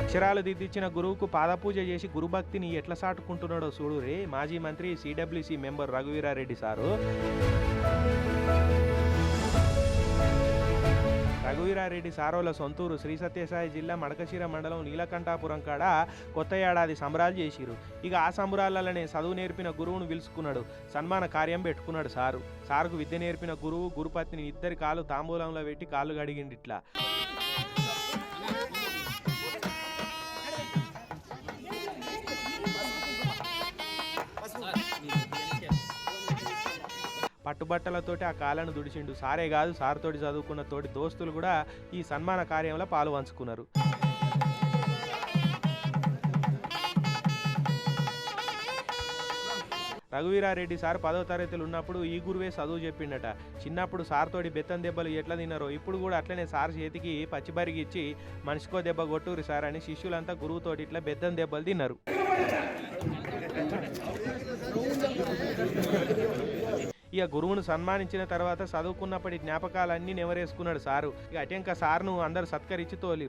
అక్షరాలు దిద్దిచ్చిన గురువుకు పాదపూజ చేసి గురుభక్తిని ఎట్లా సాటుకుంటున్నాడో చూడు రే మాజీ మంత్రి CWC member Raghuveera Reddy sir. Raghuveera Reddy సారోల సొంతూరు శ్రీ సత్యసాయి జిల్లా మడకశిర మండలం నీలకంఠాపురం కాడ కొత్త ఏడాది సంబరాలు చేసిరు. ఇక ఆ సంబరాలనే చదువు నేర్పిన గురువును పిలుచుకున్నాడు. సన్మాన కార్యం పెట్టుకున్నాడు సారు. సారుకు విద్య నేర్పిన గురువు గురుపత్ని ఇద్దరి కాళ్ళు తాంబూలంలో పెట్టి కాళ్ళు గడిగిండి. ఇట్లా పట్టుబట్టలతోటి ఆ కాళ్ళను దుడిచిండు. సారే కాదు సారుతోటి చదువుకున్న తోటి దోస్తులు కూడా ఈ సన్మాన కార్యంలో పాలు పంచుకున్నారు. రఘువీరారెడ్డి సార్ 10వ తరగతిలో ఉన్నప్పుడు ఈ గురువే చదువు చెప్పిండట. చిన్నప్పుడు సార్తోటి బెత్తం దెబ్బలు ఎట్లా తిన్నారో ఇప్పుడు కూడా అట్లనే సార్ చేతికి పచ్చిబరిగి ఇచ్చి మనిషికో దెబ్బ కొట్టురు సార్ అని శిష్యులంతా గురువుతోటి ఇట్లా బెత్తం దెబ్బలు తిన్నారు. ఇక గురువును సన్మానించిన తర్వాత చదువుకున్నప్పటి జ్ఞాపకాలన్నీ నెవరేసుకున్నాడు సారు. ఇక అటెంక సార్ను అందరూ సత్కరించి తోలిరు.